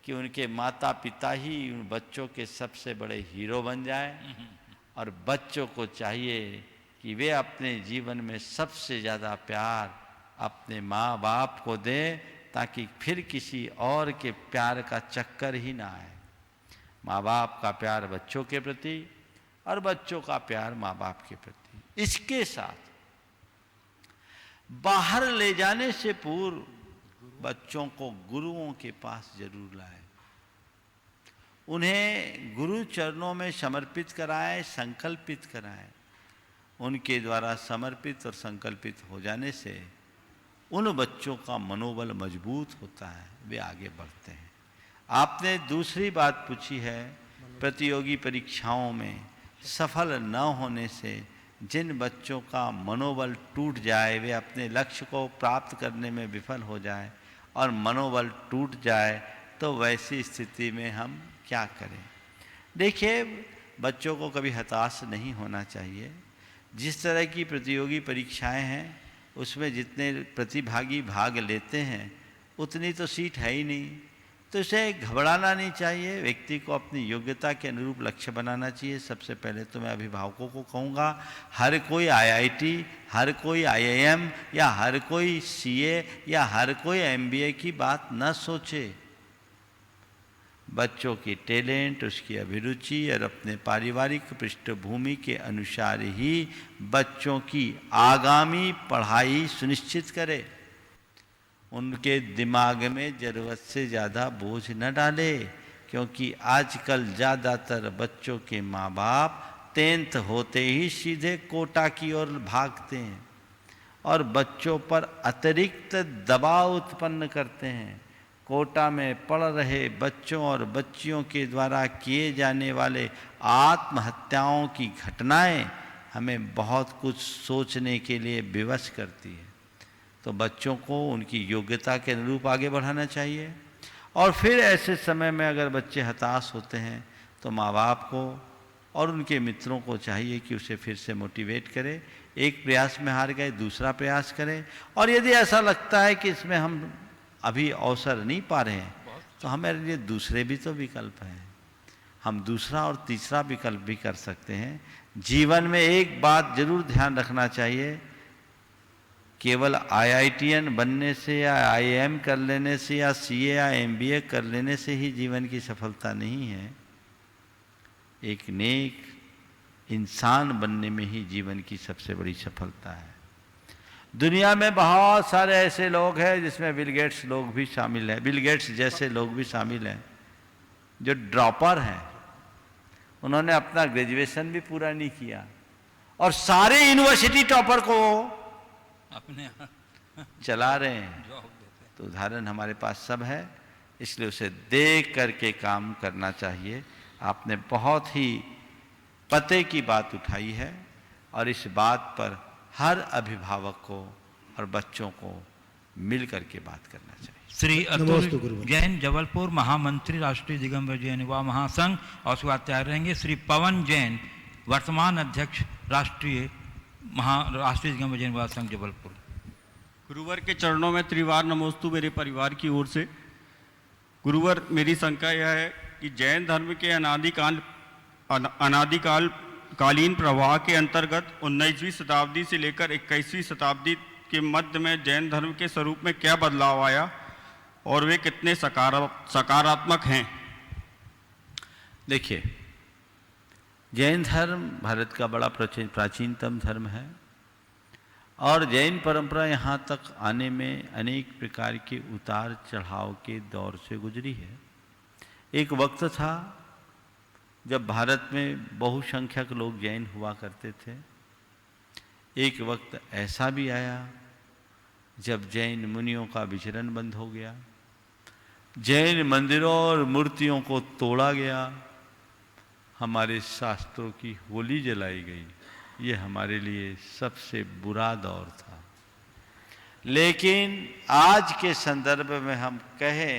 कि उनके माता पिता ही उन बच्चों के सबसे बड़े हीरो बन जाएं। और बच्चों को चाहिए कि वे अपने जीवन में सबसे ज़्यादा प्यार अपने माँ बाप को दें ताकि फिर किसी और के प्यार का चक्कर ही ना आए। माँ बाप का प्यार बच्चों के प्रति और बच्चों का प्यार माँ बाप के प्रति। इसके साथ बाहर ले जाने से पूर्व बच्चों को गुरुओं के पास जरूर लाएं। उन्हें गुरु चरणों में समर्पित कराएं, संकल्पित कराएं। उनके द्वारा समर्पित और संकल्पित हो जाने से उन बच्चों का मनोबल मजबूत होता है, वे आगे बढ़ते हैं। आपने दूसरी बात पूछी है, प्रतियोगी परीक्षाओं में सफल न होने से जिन बच्चों का मनोबल टूट जाए, वे अपने लक्ष्य को प्राप्त करने में विफल हो जाए और मनोबल टूट जाए तो वैसी स्थिति में हम क्या करें। देखिए, बच्चों को कभी हताश नहीं होना चाहिए। जिस तरह की प्रतियोगी परीक्षाएं हैं उसमें जितने प्रतिभागी भाग लेते हैं उतनी तो सीट है ही नहीं, तो इसे घबराना नहीं चाहिए। व्यक्ति को अपनी योग्यता के अनुरूप लक्ष्य बनाना चाहिए। सबसे पहले तो मैं अभिभावकों को कहूँगा, हर कोई IIT, हर कोई IIM या हर कोई CA या हर कोई MBA की बात न सोचे। बच्चों की टैलेंट, उसकी अभिरुचि और अपने पारिवारिक पृष्ठभूमि के अनुसार ही बच्चों की आगामी पढ़ाई सुनिश्चित करे। उनके दिमाग में ज़रूरत से ज़्यादा बोझ न डाले, क्योंकि आजकल ज़्यादातर बच्चों के माँ बाप 10th होते ही सीधे कोटा की ओर भागते हैं और बच्चों पर अतिरिक्त दबाव उत्पन्न करते हैं। कोटा में पढ़ रहे बच्चों और बच्चियों के द्वारा किए जाने वाले आत्महत्याओं की घटनाएं हमें बहुत कुछ सोचने के लिए विवश करती है। तो बच्चों को उनकी योग्यता के अनुरूप आगे बढ़ाना चाहिए। और फिर ऐसे समय में अगर बच्चे हताश होते हैं तो माँ बाप को और उनके मित्रों को चाहिए कि उसे फिर से मोटिवेट करें। एक प्रयास में हार गए, दूसरा प्रयास करें। और यदि ऐसा लगता है कि इसमें हम अभी अवसर नहीं पा रहे हैं तो हमारे लिए दूसरे भी तो विकल्प हैं। हम दूसरा और तीसरा विकल्प भी कर सकते हैं। जीवन में एक बात जरूर ध्यान रखना चाहिए केवल आईआईटीएन बनने से या आईएएम कर लेने से या सीए या एमबीए कर लेने से ही जीवन की सफलता नहीं है। एक नेक इंसान बनने में ही जीवन की सबसे बड़ी सफलता है। दुनिया में बहुत सारे ऐसे लोग हैं जिसमें बिल गेट्स लोग भी शामिल हैं, बिल गेट्स जैसे लोग भी शामिल हैं जो ड्रॉपर हैं। उन्होंने अपना ग्रेजुएशन भी पूरा नहीं किया और सारे यूनिवर्सिटी टॉपर को अपने चला रहे हैं। जॉब देते हैं। तो उदाहरण हमारे पास सब है, इसलिए उसे देख करके काम करना चाहिए। आपने बहुत ही पते की बात उठाई है और इस बात पर हर अभिभावक को और बच्चों को मिल करके बात करना चाहिए। श्री नमोस्तु अतुल गुरुवर। जैन जबलपुर महामंत्री राष्ट्रीय दिगंबर जैन युवा महासंघ, और उसके बाद तैयार रहेंगे श्री पवन जैन वर्तमान अध्यक्ष राष्ट्रीय दिगंबर जैन युवा संघ जबलपुर। गुरुवर के चरणों में त्रिवार नमोस्तु मेरे परिवार की ओर से। गुरुवर, मेरी शंका यह है कि जैन धर्म के अनादिकालीन प्रवाह के अंतर्गत 19वीं शताब्दी से लेकर 21वीं शताब्दी के मध्य में जैन धर्म के स्वरूप में क्या बदलाव आया और वे कितने सकारात्मक हैं? देखिए, जैन धर्म भारत का बड़ा प्राचीनतम धर्म है और जैन परंपरा यहाँ तक आने में अनेक प्रकार के उतार चढ़ाव के दौर से गुजरी है। एक वक्त था जब भारत में बहुसंख्यक लोग जैन हुआ करते थे। एक वक्त ऐसा भी आया जब जैन मुनियों का विचरण बंद हो गया, जैन मंदिरों और मूर्तियों को तोड़ा गया, हमारे शास्त्रों की होली जलाई गई। ये हमारे लिए सबसे बुरा दौर था। लेकिन आज के संदर्भ में हम कहें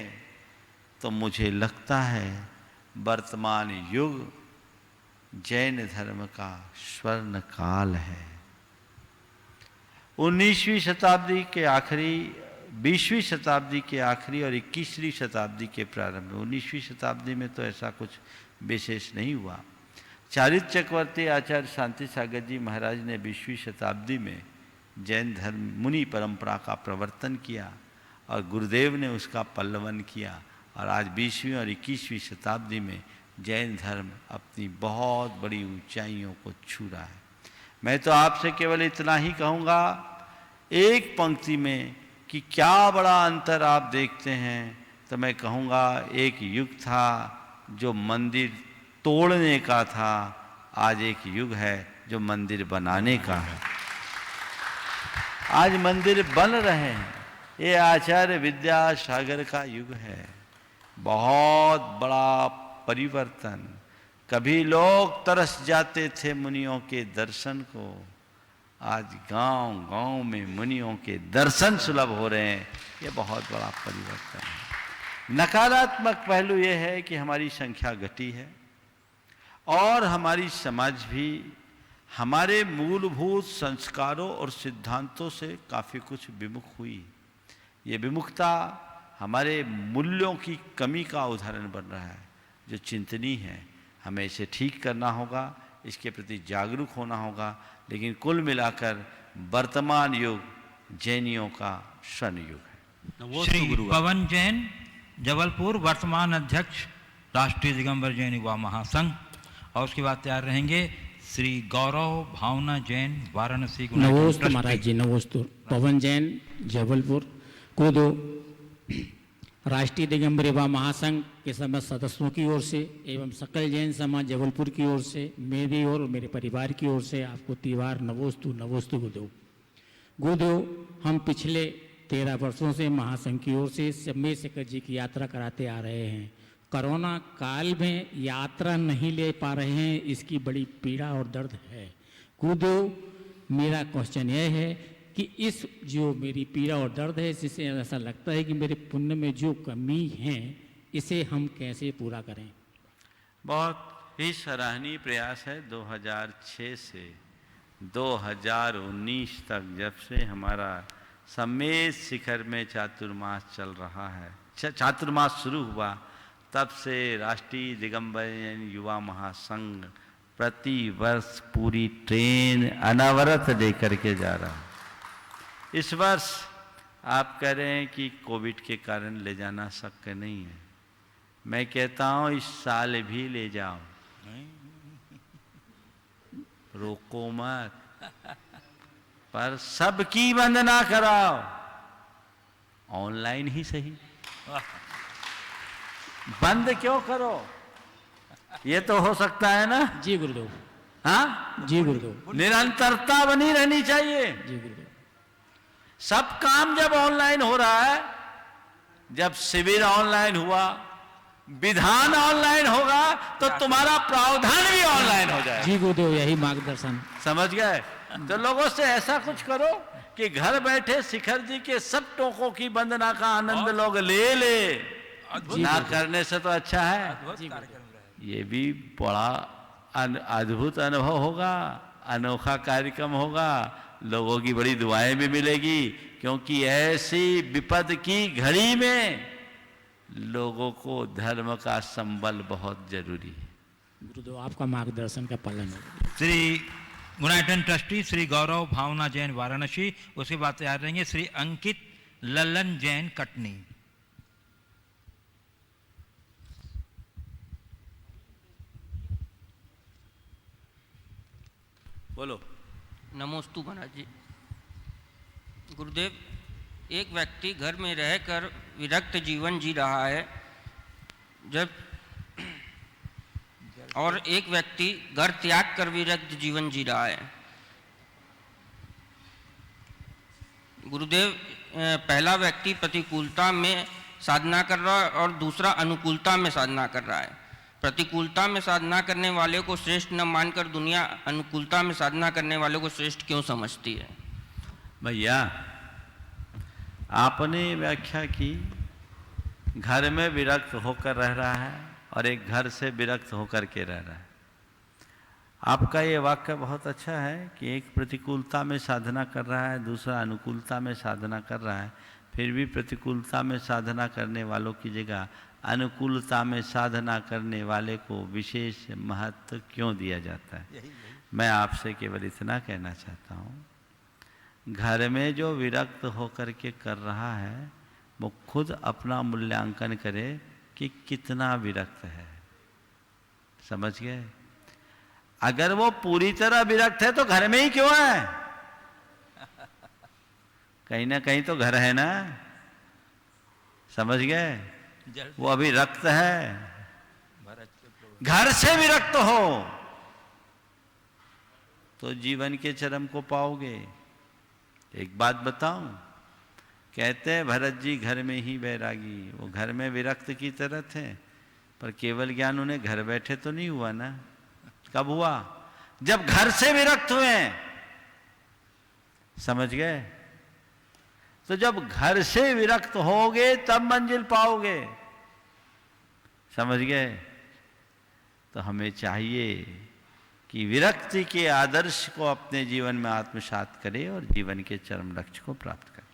तो मुझे लगता है वर्तमान युग जैन धर्म का स्वर्ण काल है। 19वीं शताब्दी के आखिरी, 20वीं शताब्दी के आखिरी और 21वीं शताब्दी के प्रारंभ में, 19वीं शताब्दी में तो ऐसा कुछ विशेष नहीं हुआ। चारित्र चक्रवर्ती आचार्य शांति सागर जी महाराज ने 20वीं शताब्दी में जैन धर्म मुनि परंपरा का प्रवर्तन किया और गुरुदेव ने उसका पल्लवन किया और आज 20वीं और 21वीं शताब्दी में जैन धर्म अपनी बहुत बड़ी ऊंचाइयों को छू रहा है। मैं तो आपसे केवल इतना ही कहूँगा एक पंक्ति में कि क्या बड़ा अंतर आप देखते हैं, तो मैं कहूँगा एक युग था जो मंदिर तोड़ने का था, आज एक युग है जो मंदिर बनाने का है। आज मंदिर बन रहे हैं। ये आचार्य विद्यासागर का युग है। बहुत बड़ा परिवर्तन। कभी लोग तरस जाते थे मुनियों के दर्शन को, आज गांव-गांव में मुनियों के दर्शन सुलभ हो रहे हैं। ये बहुत बड़ा परिवर्तन है। नकारात्मक पहलू ये है कि हमारी संख्या घटी है और हमारी समाज भी हमारे मूलभूत संस्कारों और सिद्धांतों से काफ़ी कुछ विमुख हुई। ये विमुखता हमारे मूल्यों की कमी का उदाहरण बन रहा है, जो चिंतनीय है। हमें इसे ठीक करना होगा, इसके प्रति जागरूक होना होगा। लेकिन कुल मिलाकर वर्तमान युग जैनियों का स्वर्ण युग है। श्री पवन जैन जबलपुर वर्तमान अध्यक्ष राष्ट्रीय दिगंबर जैन युवा महासंघ, और उसके बाद तैयार रहेंगे श्री गौरव भावना जैन वाराणसी। नमोस्तु महाराज जी, नमोस्तु। पवन जैन जबलपुर को दो राष्ट्रीय दिगंबर युवा महासंघ के समस्त सदस्यों की ओर से एवं सकल जैन समाज जबलपुर की ओर से, मेरी और मेरे परिवार की ओर से आपको त्रिवार नमोस्तु नमोस्तु गुरुदेव। हम पिछले 13 वर्षों से महासंघ की ओर से सम्मेद शेखर जी की यात्रा कराते आ रहे हैं। कोरोना काल में यात्रा नहीं ले पा रहे हैं, इसकी बड़ी पीड़ा और दर्द है। गुरुदेव, मेरा क्वेश्चन यह है कि इस जो मेरी पीड़ा और दर्द है, इससे ऐसा लगता है कि मेरे पुण्य में जो कमी है, इसे हम कैसे पूरा करें? बहुत ही सराहनीय प्रयास है। 2006 से 2019 तक, जब से हमारा सम्मेद शिखर में चातुर्मास चल रहा है, चातुर्मास शुरू हुआ, तब से राष्ट्रीय दिगंबर युवा महासंघ प्रति वर्ष पूरी ट्रेन अनवरत लेकर के जा रहा है। इस वर्ष आप कह रहे हैं कि कोविड के कारण ले जाना शक्य नहीं है। मैं कहता हूं इस साल भी ले जाओ, रोको मत, पर सबकी वंदना कराओ, ऑनलाइन ही सही। बंद क्यों करो? ये तो हो सकता है ना? जी गुरुदेव। हाँ जी गुरुदेव। निरंतरता बनी रहनी चाहिए। जी गुरुदेव। सब काम जब ऑनलाइन हो रहा है, जब शिविर ऑनलाइन हुआ, विधान ऑनलाइन होगा, तो तुम्हारा प्रावधान भी ऑनलाइन हो जाएगा। जी गुरुदेव, यही मार्गदर्शन। समझ गए? तो लोगों से ऐसा कुछ करो कि घर बैठे शिखर जी के सब टोकों की वंदना का आनंद लोग ले। ना करने से तो अच्छा है। ये भी बड़ा अद्भुत अनुभव होगा, अनोखा कार्यक्रम होगा, लोगों की बड़ी दुआएं भी मिलेगी, क्योंकि ऐसी विपद की घड़ी में लोगों को धर्म का संबल बहुत जरूरी है। गुरुदेव, आपका मार्गदर्शन का पालन हो। श्री गुणायतन ट्रस्टी श्री गौरव भावना जैन वाराणसी, उसके बाद तैयार रहेंगे श्री अंकित लल्लन जैन कटनी। बोलो। नमोस्तु महाराज जी। गुरुदेव, एक व्यक्ति घर में रहकर विरक्त जीवन जी रहा है, और एक व्यक्ति घर त्याग कर विरक्त जीवन जी रहा है। गुरुदेव, पहला व्यक्ति प्रतिकूलता में साधना कर रहा है और दूसरा अनुकूलता में साधना कर रहा है। प्रतिकूलता में साधना करने वाले को श्रेष्ठ न मानकर दुनिया अनुकूलता में साधना करने वाले को श्रेष्ठ क्यों समझती है? भैया, आपने व्याख्या की घर में विरक्त होकर रह रहा है और एक घर से विरक्त होकर के रह रहा है। आपका ये वाक्य बहुत अच्छा है कि एक प्रतिकूलता में साधना कर रहा है, दूसरा अनुकूलता में साधना कर रहा है। फिर भी प्रतिकूलता में साधना करने वालों की जगह अनुकूलता में साधना करने वाले को विशेष महत्व क्यों दिया जाता है? मैं आपसे केवल इतना कहना चाहता हूँ, घर में जो विरक्त होकर के कर रहा है वो खुद अपना मूल्यांकन करे कि कितना विरक्त है। समझ गए? अगर वो पूरी तरह विरक्त है तो घर में ही क्यों है? कहीं ना कहीं तो घर है ना। समझ गए? वो अभी रक्त है। घर से विरक्त हो तो जीवन के चरम को पाओगे। एक बात बताऊं, कहते हैं भरत जी घर में ही बैरागी। वो घर में विरक्त की तरह थे, पर केवल ज्ञान उन्हें घर बैठे तो नहीं हुआ ना। कब हुआ? जब घर से विरक्त हुए। समझ गए? तो जब घर से विरक्त होगे तब मंजिल पाओगे। समझ गए? तो हमें चाहिए कि विरक्ति के आदर्श को अपने जीवन में आत्मसात करें और जीवन के चरम लक्ष्य को प्राप्त करें।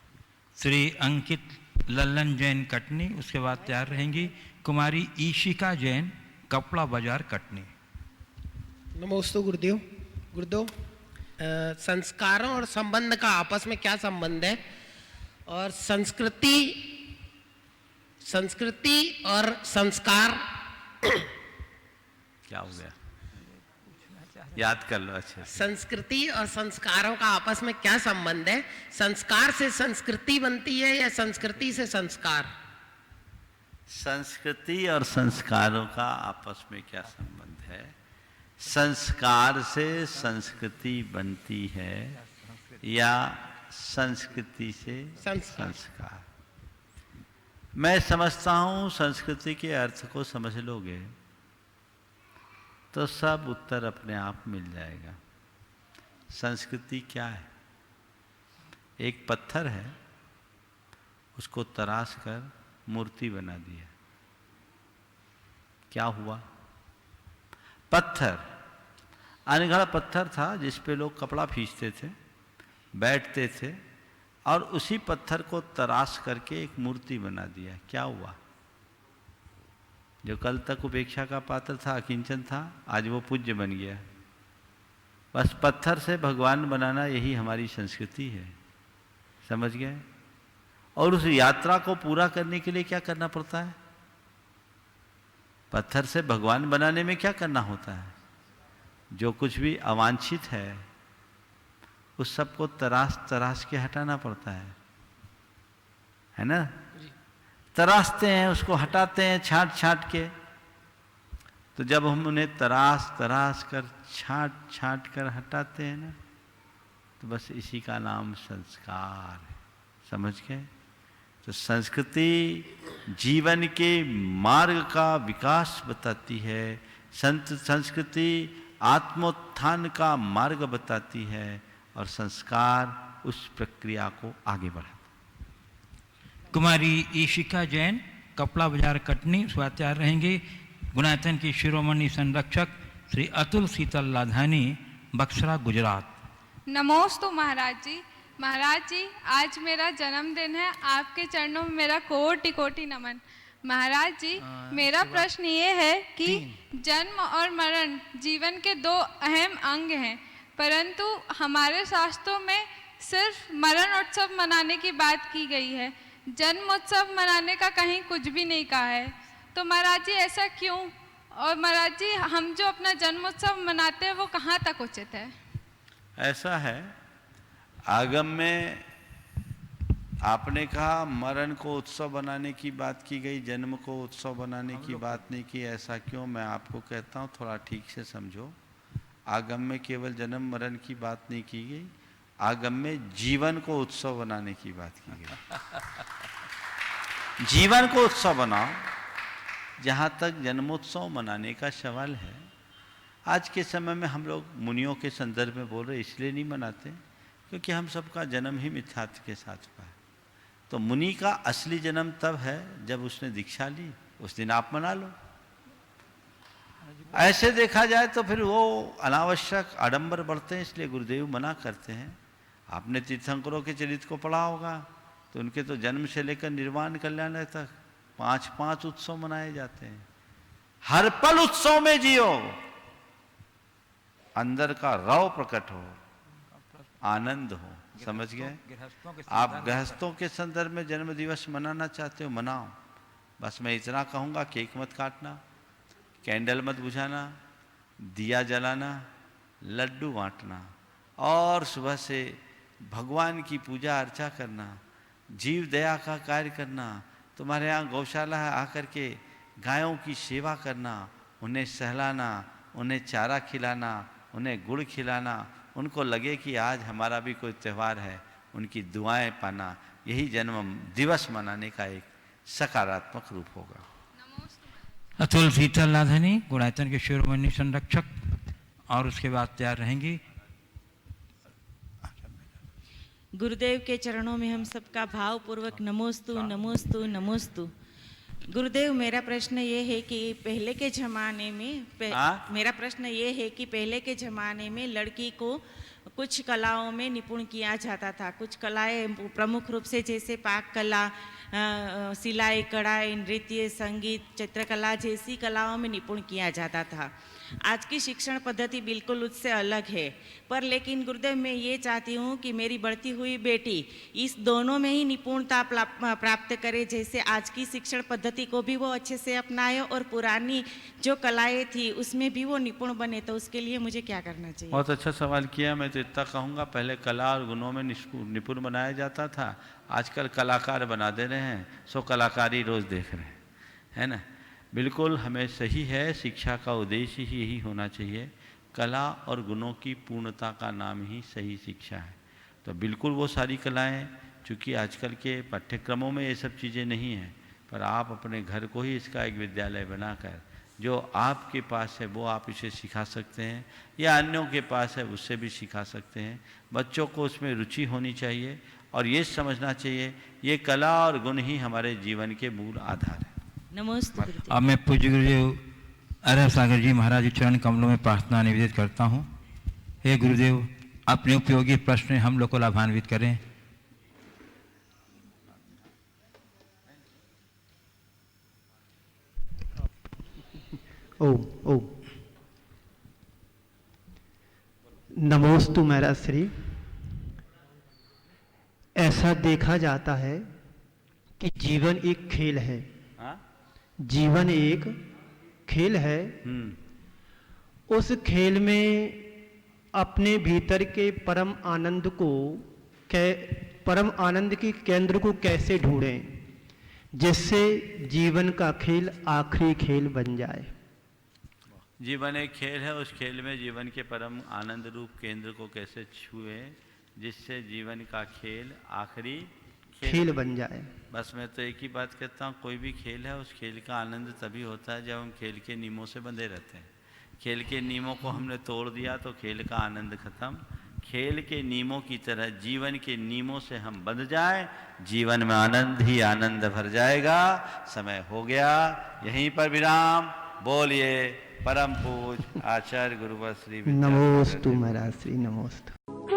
श्री अंकित लल्लन जैन कटनी, उसके बाद तैयार रहेंगी कुमारी ईशिका जैन, कपड़ा बाजार कटनी। नमोस्तु गुरुदेव। गुरुदेव, संस्कारों और संबंध का आपस में क्या संबंध है? और संस्कृति और संस्कार क्या हो गया? याद कर लो अच्छे से। संस्कृति और संस्कारों का आपस में क्या संबंध है? संस्कार से संस्कृति बनती है या संस्कृति से संस्कार? संस्कृति और संस्कारों का आपस में क्या संबंध है? संस्कार से संस्कृति बनती है या संस्कृति से संस्कार? मैं समझता हूं संस्कृति के अर्थ को समझ लोगे तो सब उत्तर अपने आप मिल जाएगा। संस्कृति क्या है? एक पत्थर है, उसको तराश कर मूर्ति बना दिया। क्या हुआ? पत्थर, अनगढ़ पत्थर था जिस पे लोग कपड़ा खींचते थे, बैठते थे, और उसी पत्थर को तराश करके एक मूर्ति बना दिया। क्या हुआ? जो कल तक उपेक्षा का पात्र था, अकिंचन था, आज वो पूज्य बन गया। बस पत्थर से भगवान बनाना, यही हमारी संस्कृति है। समझ गए? और उस यात्रा को पूरा करने के लिए क्या करना पड़ता है? पत्थर से भगवान बनाने में क्या करना होता है? जो कुछ भी अवांछित है उस सबको तराश तराश के हटाना पड़ता है ना? तराशते हैं, उसको हटाते हैं छांट छांट के। तो जब हम उन्हें तराश तराश कर छांट छांट कर हटाते हैं ना, तो बस इसी का नाम संस्कार है। समझ गए? तो संस्कृति जीवन के मार्ग का विकास बताती है। संस्कृति आत्मोत्थान का मार्ग बताती है और संस्कार उस प्रक्रिया को आगे बढ़ाता है। कुमारी ईशिका जैन, कपड़ा बाजार कटनी, स्वाचार्य रहेंगी। गुणायतन की शिरोमणि संरक्षक श्री अतुल शीतल लाधानी, बक्सरा, गुजरात। नमोस्तु महाराज जी। महाराज जी, आज मेरा जन्मदिन है, आपके चरणों में मेरा कोटि कोटि नमन। महाराज जी, मेरा प्रश्न ये है कि जन्म और मरण जीवन के दो अहम अंग हैं, परंतु हमारे शास्त्रों में सिर्फ मरण उत्सव मनाने की बात की गई है, जन्म उत्सव मनाने का कहीं कुछ भी नहीं कहा है। तो महाराज जी ऐसा क्यों? और महाराज जी, हम जो अपना जन्मोत्सव मनाते हैं वो कहाँ तक उचित है? ऐसा है, आगम में आपने कहा मरण को उत्सव बनाने की बात की गई, जन्म को उत्सव बनाने की बात नहीं की। ऐसा क्यों? मैं आपको कहता हूँ, थोड़ा ठीक से समझो। आगम में केवल जन्म मरण की बात नहीं की गई, आगम में जीवन को उत्सव बनाने की बात की गई। जीवन को उत्सव बनाओ। जहाँ तक जन्मोत्सव मनाने का सवाल है, आज के समय में हम लोग मुनियों के संदर्भ में बोल रहे, इसलिए नहीं मनाते क्योंकि हम सबका जन्म ही मिथ्यात्व के साथ हुआ है। तो मुनि का असली जन्म तब है जब उसने दीक्षा ली, उस दिन आप मना लो। ऐसे देखा जाए तो फिर वो अनावश्यक आडंबर बढ़ते हैं, इसलिए गुरुदेव मना करते हैं। आपने तीर्थंकरों के चरित्र को पढ़ा होगा, तो उनके तो जन्म से लेकर निर्वाण कल्याण तक 5-5 उत्सव मनाए जाते हैं। हर पल उत्सव में जियो, अंदर का रव प्रकट हो, आनंद हो। समझ गए? आप गृहस्थों के संदर्भ में जन्म दिवस मनाना चाहते हो, मनाओ। बस मैं इतना कहूँगा, केक मत काटना, कैंडल मत बुझाना, दिया जलाना, लड्डू बांटना और सुबह से भगवान की पूजा अर्चा करना, जीव दया का कार्य करना। तुम्हारे यहाँ गौशाला है, आकर के गायों की सेवा करना, उन्हें सहलाना, उन्हें चारा खिलाना, उन्हें गुड़ खिलाना, उनको लगे कि आज हमारा भी कोई त्यौहार है, उनकी दुआएं पाना, यही जन्म दिवस मनाने का एक सकारात्मक रूप होगा। अतुल शीतल लाधनी, गुणायतन के शिरोमणि संरक्षक, और उसके बाद तैयार रहेंगी। गुरुदेव के चरणों में हम सबका भावपूर्वक नमोस्तु नमोस्तु नमोस्तु। गुरुदेव, मेरा प्रश्न ये है कि पहले के ज़माने में मेरा प्रश्न ये है कि पहले के ज़माने में लड़की को कुछ कलाओं में निपुण किया जाता था। कुछ कलाएं प्रमुख रूप से जैसे पाक कला, सिलाई कढ़ाई, नृत्य, संगीत, चित्रकला जैसी कलाओं में निपुण किया जाता था। आज की शिक्षण पद्धति बिल्कुल उससे अलग है, पर लेकिन गुरुदेव मैं ये चाहती हूँ कि मेरी बढ़ती हुई बेटी इस दोनों में ही निपुणता प्राप्त करे, जैसे आज की शिक्षण पद्धति को भी वो अच्छे से अपनाए और पुरानी जो कलाएं थी उसमें भी वो निपुण बने। तो उसके लिए मुझे क्या करना चाहिए? बहुत अच्छा सवाल किया। मैं तो इतना कहूँगा, पहले कला और गुणों में निपुण बनाया जाता था, आजकल कलाकार बना दे रहे हैं, सो कलाकारी रोज़ देख रहे हैं, है ना? बिल्कुल हमें सही है, शिक्षा का उद्देश्य ही यही होना चाहिए। कला और गुणों की पूर्णता का नाम ही सही शिक्षा है। तो बिल्कुल वो सारी कलाएं, चूँकि आजकल के पाठ्यक्रमों में ये सब चीज़ें नहीं हैं, पर आप अपने घर को ही इसका एक विद्यालय बनाकर जो आपके पास है वो आप इसे सिखा सकते हैं, या अन्यों के पास है उससे भी सिखा सकते हैं। बच्चों को उसमें रुचि होनी चाहिए और ये समझना चाहिए ये कला और गुण ही हमारे जीवन के मूल आधार है। नमस्ते। अब मैं पूज्य गुरुदेव अरब सागर जी महाराज के चरण कमलों में प्रार्थना निवेदित करता हूँ। हे गुरुदेव, अपने उपयोगी प्रश्न हम लोग को लाभान्वित करें। ओ नमोस्तु महाराज श्री। ऐसा देखा जाता है कि जीवन एक खेल है। जीवन एक खेल है। उस खेल में अपने भीतर के परम आनंद के केंद्र को कैसे ढूंढें जिससे जीवन का खेल आखिरी खेल बन जाए। जीवन एक खेल है, उस खेल में जीवन के परम आनंद रूप केंद्र को कैसे छुए जिससे जीवन का खेल आखिरी खेल बन जाए। बस मैं तो एक ही बात कहता हूँ, कोई भी खेल है उस खेल का आनंद तभी होता है जब हम खेल के नियमों से बंधे रहते हैं। खेल के नियमों को हमने तोड़ दिया तो खेल का आनंद खत्म। खेल के नियमों की तरह जीवन के नियमों से हम बंध जाएं, जीवन में आनंद ही आनंद भर जाएगा। समय हो गया, यहीं पर विराम। बोलिए परम पूज आचार्य गुरुवर श्री नमोस्तु महाराज श्री नमोस्तु।